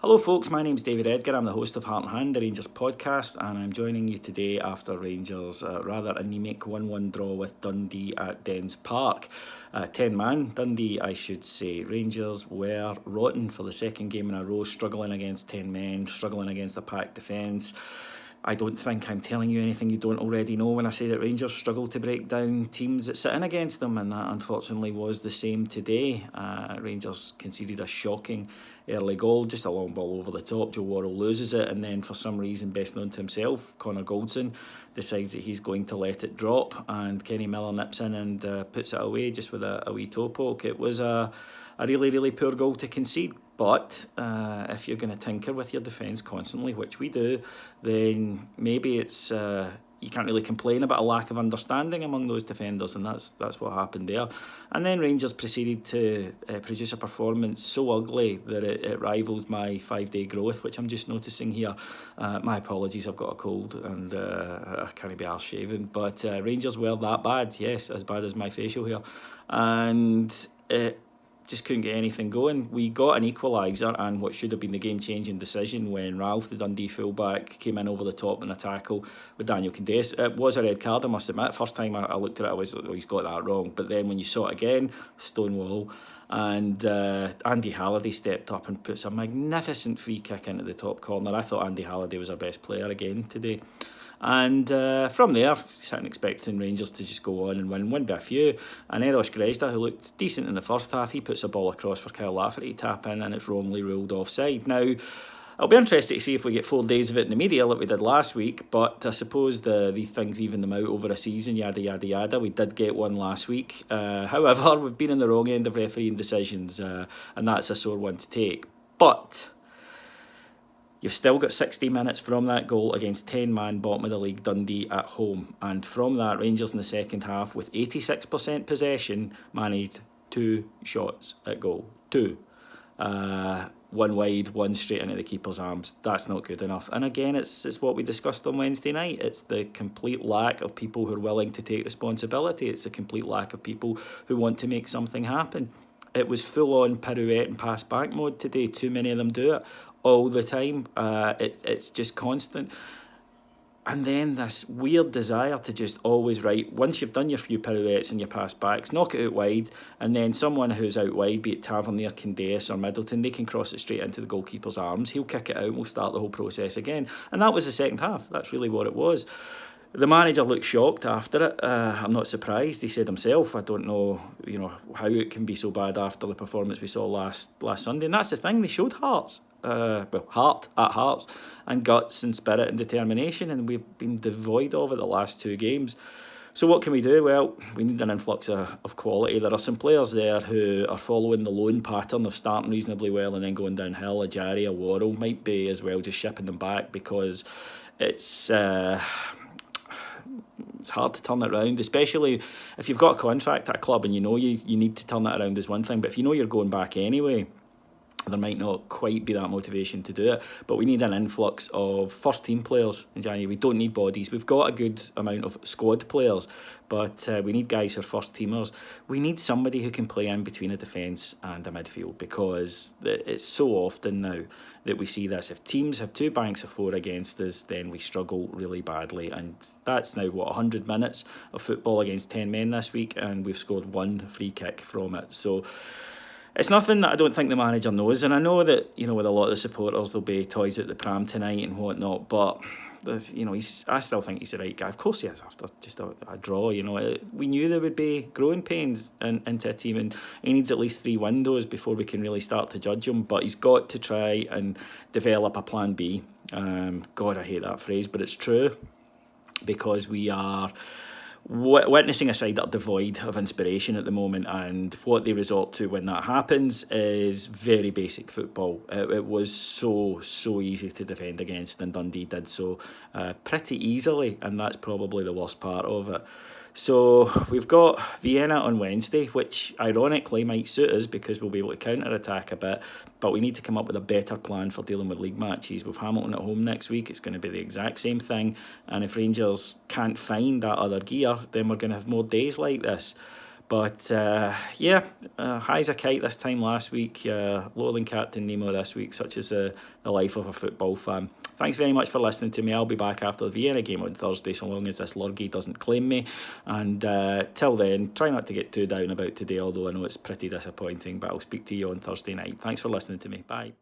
Hello folks, my name's David Edgar. I'm the host of Heart and Hand, the Rangers podcast, and I'm joining you today after Rangers' rather anaemic 1-1 draw with Dundee at Dens Park. 10-man Dundee, I should say. Rangers were rotten for the second game in a row, struggling against 10 men, struggling against a packed defence. I don't think I'm telling you anything you don't already know when I say that Rangers struggle to break down teams that sit in against them, and that unfortunately was the same today. Rangers conceded a shocking early goal, just a long ball over the top. Joe Worrell loses it, and then for some reason, best known to himself, Connor Goldson decides that he's going to let it drop, and Kenny Miller nips in and puts it away just with a wee toe poke. It was a really, really poor goal to concede. But if you're going to tinker with your defence constantly, which we do, then maybe it's you can't really complain about a lack of understanding among those defenders, and that's what happened there. And then Rangers proceeded to produce a performance so ugly that it rivals my 5-day growth, which I'm just noticing here. My apologies, I've got a cold and I can't be arse shaven, but Rangers were that bad, yes, as bad as my facial hair, and it just couldn't get anything going. We got an equaliser and what should have been the game-changing decision when Ralph, the Dundee fullback, came in over the top in a tackle with Daniel Candeias. It was a red card, I must admit. First time I looked at it, I was like, oh, he's got that wrong. But then when you saw it again, Stonewall, and Andy Halliday stepped up and puts a magnificent free kick into the top corner. I thought Andy Halliday was our best player again today. And from there, sitting expecting Rangers to just go on and win by a few. And Eros Grezda, who looked decent in the first half, he puts a ball across for Kyle Lafferty to tap in, and it's wrongly ruled offside. Now, I'll be interested to see if we get 4 days of it in the media like we did last week, but I suppose these things even them out over a season, yada, yada, yada. We did get one last week. However, we've been on the wrong end of refereeing decisions, and that's a sore one to take. But you've still got 60 minutes from that goal against 10-man bottom of the league Dundee at home. And from that, Rangers in the second half, with 86% possession, managed 2 shots at goal. 2. One wide, one straight into the keeper's arms. That's not good enough. And again, it's what we discussed on Wednesday night. It's the complete lack of people who are willing to take responsibility. It's the complete lack of people who want to make something happen. It was full-on pirouette and pass-back mode today. Too many of them do it all the time. It's just constant. And then this weird desire to just always, right, once you've done your few pirouettes and your pass backs, knock it out wide, and then someone who's out wide, be it Tavernier, Candeias or Middleton, they can cross it straight into the goalkeeper's arms. He'll kick it out and we'll start the whole process again. And that was the second half. That's really what it was. The manager looked shocked after it. I'm not surprised. He said himself, I don't know, how it can be so bad after the performance we saw last Sunday. And that's the thing, they showed heart at Hearts, and guts and spirit and determination, and we've been devoid of it the last 2 games. So what can we do? Well, we need an influx of quality. There are some players there who are following the loan pattern of starting reasonably well and then going downhill. A Jarry, a Worrell might be as well just shipping them back, because it's hard to turn it around, especially if you've got a contract at a club and you need to turn it around is one thing, but if you're going back anyway, there might not quite be that motivation to do it. But we need an influx of first team players in January. We don't need bodies. We've got a good amount of squad players, but we need guys who are first teamers. We need somebody who can play in between a defence and a midfield, because it's so often now that we see this. If teams have 2 banks of 4 against us, then we struggle really badly. And that's now, 100 minutes of football against 10 men this week, and we've scored 1 free kick from it. So it's nothing that I don't think the manager knows, and I know that with a lot of the supporters there'll be toys at the pram tonight and whatnot. But I still think he's the right guy. Of course he is, after just a draw. We knew there would be growing pains into a team, and he needs at least 3 windows before we can really start to judge him. But he's got to try and develop a plan B. God, I hate that phrase, but it's true, because we are witnessing a side that are devoid of inspiration at the moment, and what they resort to when that happens is very basic football. It was so easy to defend against, and Dundee did so pretty easily, and that's probably the worst part of it. So we've got Vienna on Wednesday, which ironically might suit us because we'll be able to counter-attack a bit, but we need to come up with a better plan for dealing with league matches. With Hamilton at home next week, it's going to be the exact same thing, and if Rangers can't find that other gear, then we're going to have more days like this. But yeah, high as a kite this time last week, lower than Captain Nemo this week, such is the life of a football fan. Thanks very much for listening to me. I'll be back after the Vienna game on Thursday, so long as this Lurgy doesn't claim me. And till then, try not to get too down about today, although I know it's pretty disappointing, but I'll speak to you on Thursday night. Thanks for listening to me. Bye.